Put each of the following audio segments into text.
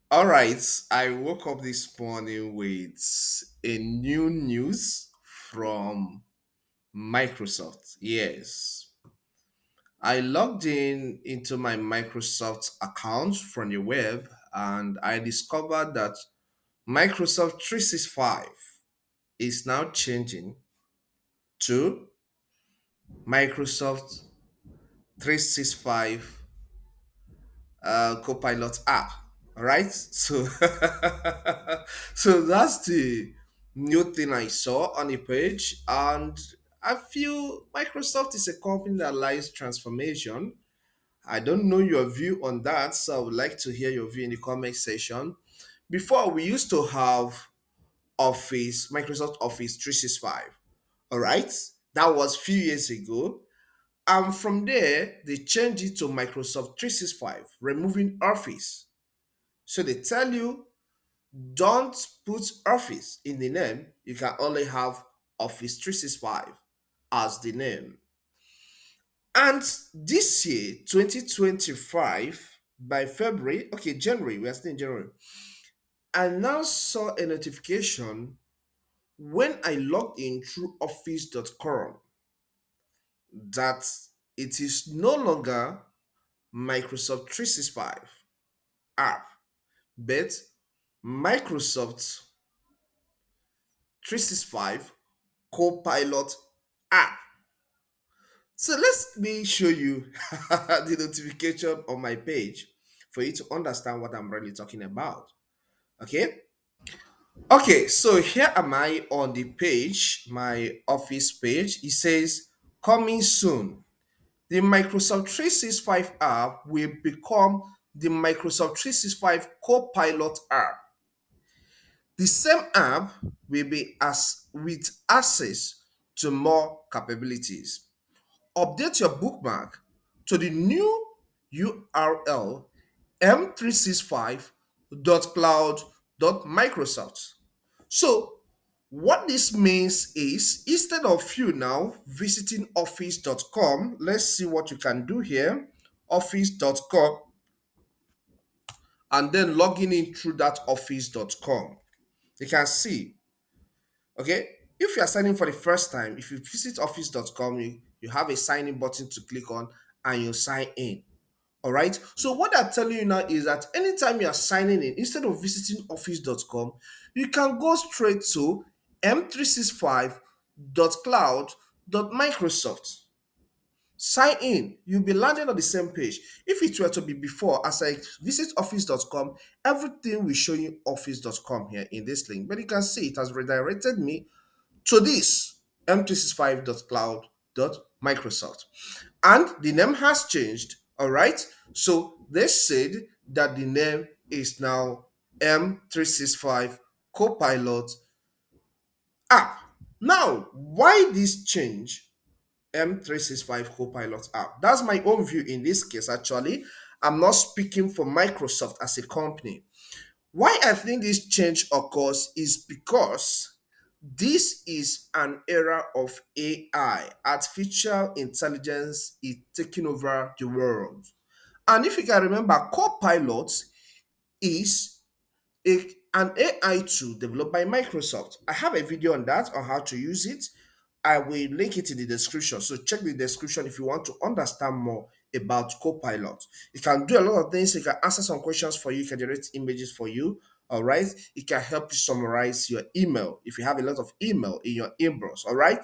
All right, I woke up this morning with a new news from Microsoft. Yes, I logged in into my Microsoft account from the web and I discovered that Microsoft 365 is now changing to Microsoft 365 Copilot app. All right, so so that's the new thing I saw on the page, and I feel Microsoft is a company that likes transformation. I don't know your view on that, so I would like to hear your view in the comment section. Before, we used to have Office, Microsoft Office 365. All right, that was few years ago. And from there, they changed it to Microsoft 365, removing Office. So they tell you don't put Office in the name. You can only have Office 365 as the name. And this year, 2025, by February, okay, January, we are still in January, I now saw a notification when I logged in through office.com that it is no longer Microsoft 365 app, but Microsoft 365 Copilot app. So let me show you the notification on my page for you to understand what I'm really talking about. Okay. Okay, so here am I on the page, my office page. It says coming soon. The Microsoft 365 app will become the Microsoft 365 Copilot app. The same app will be as with access to more capabilities. Update your bookmark to the new URL m365.cloud.microsoft. So, what this means is instead of you now visiting office.com, let's see what you can do here. Office.com and then logging in through that office.com. You can see, okay, if you are signing for the first time, if you visit office.com, you have a sign in button to click on and you sign in. All right. So what I'm telling you now is that anytime you are signing in, instead of visiting office.com, you can go straight to m365.cloud.microsoft. Sign in. You'll be landing on the same page. If it were to be before, as I visit office.com, everything will show you office.com here in this link. But you can see it has redirected me to this m365.cloud.microsoft. And the name has changed. All right. So they said that the name is now M365 Copilot app. Now, why this change? M365 Copilot app. That's my own view in this case, actually. I'm not speaking for Microsoft as a company. Why I think this change occurs is because this is an era of AI. Artificial intelligence is taking over the world. And if you can remember, Copilot is an AI tool developed by Microsoft. I have a video on that on how to use it. I will link it in the description. So check the description if you want to understand more about Copilot. It can do a lot of things. It can answer some questions for you. It can generate images for you. All right. It can help you summarize your email. If you have a lot of email in your inbox, all right,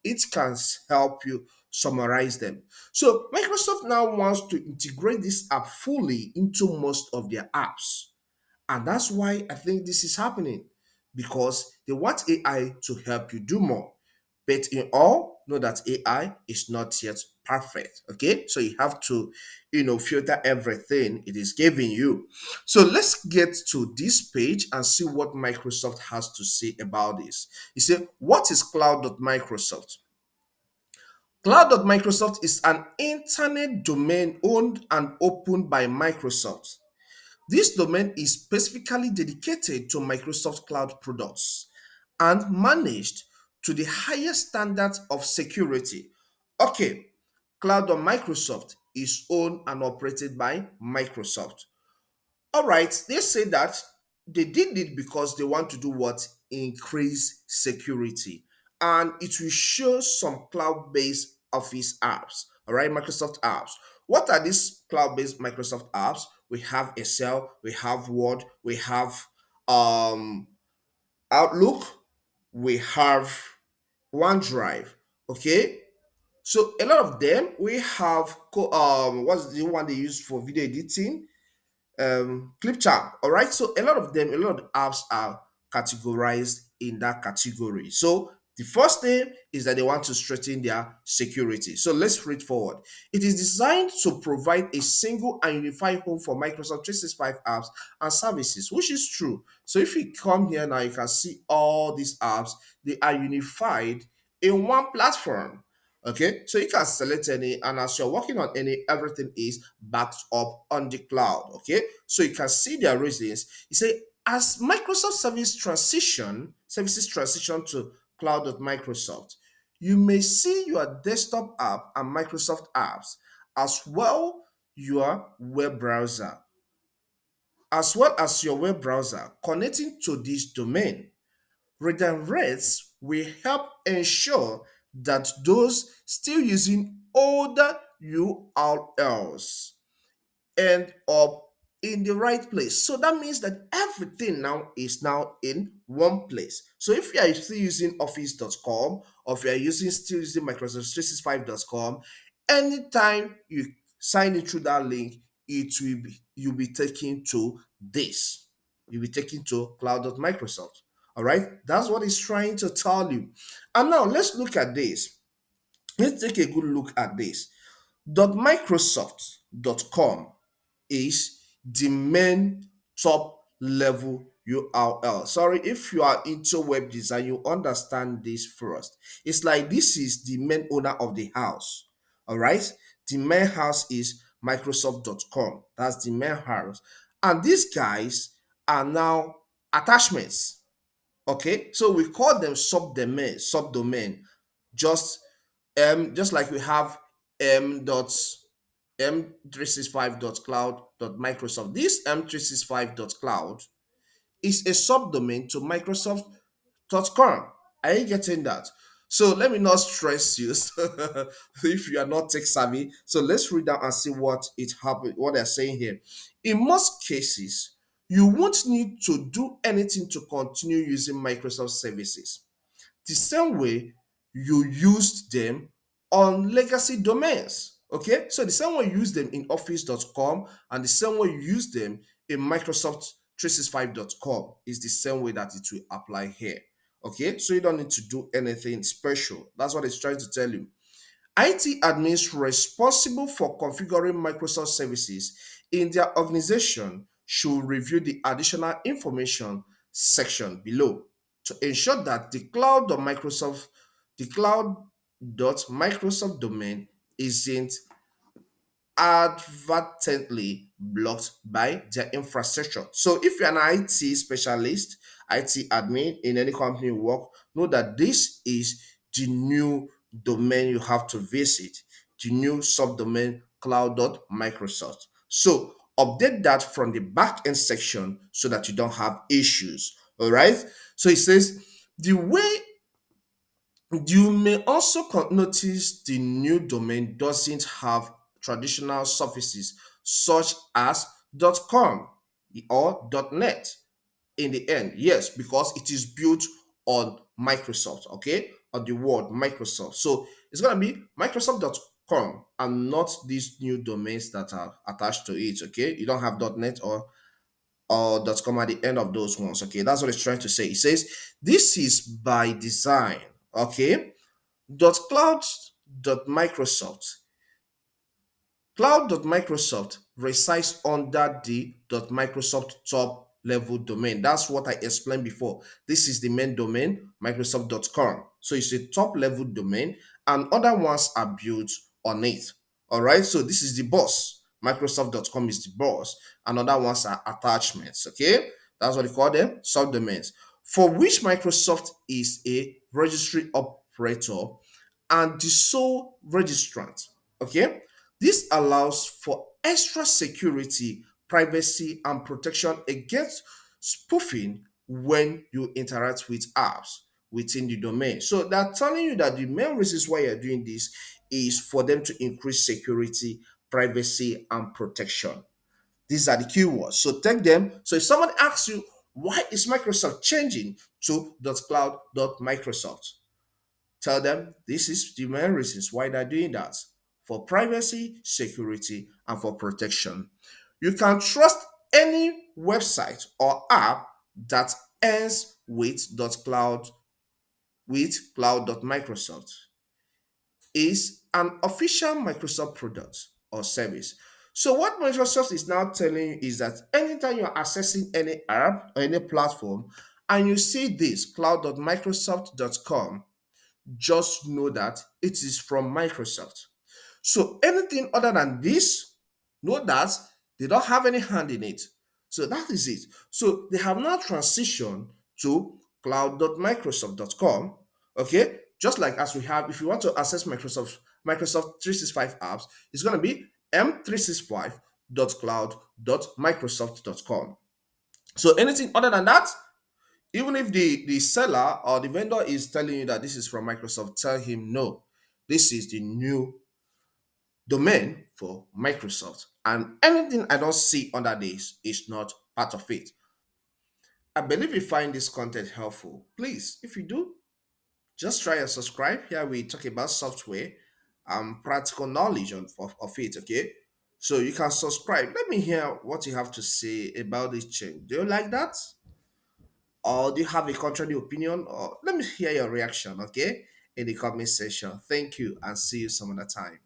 it can help you summarize them. So Microsoft now wants to integrate this app fully into most of their apps. And that's why I think this is happening because they want AI to help you do more. But in all, know that AI is not yet perfect. Okay, so you have to, filter everything it is giving you. So let's get to this page and see what Microsoft has to say about this. You say, what is Cloud.microsoft? Cloud.microsoft is an internet domain owned and opened by Microsoft. This domain is specifically dedicated to Microsoft Cloud products and managed to the highest standards of security. Okay, Cloud on Microsoft is owned and operated by Microsoft. All right, they say that they did it because they want to do what? Increase security. And it will show some cloud-based Office apps, all right, Microsoft apps. What are these cloud-based Microsoft apps? We have Excel, we have Word, we have um, Outlook, we have OneDrive, okay? So a lot of them, we have, what's the one they use for video editing? Clipchamp. All right. So a lot of them, a lot of apps are categorized in that category. So the first thing is that they want to strengthen their security. So let's read forward. It is designed to provide a single and unified home for Microsoft 365 apps and services, which is true. So if you come here now, you can see all these apps, they are unified in one platform. Okay, so you can select any, and as you're working on any, everything is backed up on the cloud. Okay, so you can see their reasons. You say, as Microsoft services transition to Cloud.microsoft, you may see your desktop app and Microsoft apps, as well your web browser, as well as your web browser connecting to this domain. Redirects will help ensure that those still using older URLs end up in the right place. So that means that everything now is now in one place. So if you are still using office.com, or if you are still using Microsoft 365.com, anytime you sign in through that link, it will be you'll be taken to this. You'll be taken to cloud.microsoft. All right, that's what it's trying to tell you. And now let's look at this. Let's take a good look at this. .microsoft.com is the main top level URL. Sorry, if you are into web design, you understand this first. It's like this is the main owner of the house. All right. The main house is Microsoft.com. That's the main house. And these guys are now attachments. Okay. So we call them subdomain. Just just like we have dot m365.cloud.microsoft. This m365.cloud is a subdomain to Microsoft.com. Are you getting that? So let me not stress you if you are not tech savvy. So let's read down and see what it happened, what they're saying here. In most cases, you won't need to do anything to continue using Microsoft services the same way you used them on legacy domains. Okay, so the same way you use them in office.com and the same way you use them in Microsoft 365.com is the same way that it will apply here. Okay, so you don't need to do anything special. That's what it's trying to tell you. IT admins responsible for configuring Microsoft services in their organization should review the additional information section below to ensure that the cloud.microsoft domain isn't advertently blocked by their infrastructure. So if you're an IT specialist, IT admin in any company you work, know that this is the new domain you have to visit, the new subdomain cloud.microsoft. So update that from the back end section so that you don't have issues. All right. So it says the way you may also notice the new domain doesn't have traditional suffixes such as .com or .net in the end. Yes, because it is built on Microsoft, okay? On the word Microsoft. So it's going to be Microsoft.com and not these new domains that are attached to it, okay? You don't have .net or .com at the end of those ones, okay? That's what it's trying to say. It says this is by design, okay? Cloud. Microsoft. Cloud.microsoft resides under the .microsoft top level domain. That's what I explained before. This is the main domain, Microsoft.com. So it's a top level domain, and other ones are built on it. All right. So this is the boss. Microsoft.com is the boss, and other ones are attachments. Okay. That's what they call them, subdomains, for which Microsoft is a registry operator and the sole registrant. Okay. This allows for extra security privacy and protection against spoofing when you interact with apps within the domain. So they're telling you that the main reasons why you're doing this is for them to increase security, privacy, and protection. These are the keywords. So take them. So if someone asks you, why is Microsoft changing to .cloud.microsoft? Tell them this is the main reasons why they're doing that, for privacy, security, and for protection. You can trust any website or app that ends with cloud.microsoft is an official Microsoft product or service. So what Microsoft is now telling you is that anytime you're accessing any app or any platform and you see this cloud.microsoft.com, just know that it is from Microsoft. So anything other than this, know that they don't have any hand in it. So that is it. So they have now transitioned to cloud.microsoft.com. Okay, just like as we have, if you want to access Microsoft 365 apps, it's going to be m365.cloud.microsoft.com. So anything other than that, even if the seller or the vendor is telling you that this is from Microsoft, tell him no. This is the new domain for Microsoft. And anything I don't see under this is not part of it. I believe you find this content helpful. Please, if you do, just try and subscribe. Here we talk about software and practical knowledge of it, okay? So you can subscribe. Let me hear what you have to say about this change. Do you like that? Or do you have a contrary opinion? Or let me hear your reaction, okay? In the comment section. Thank you and see you some other time.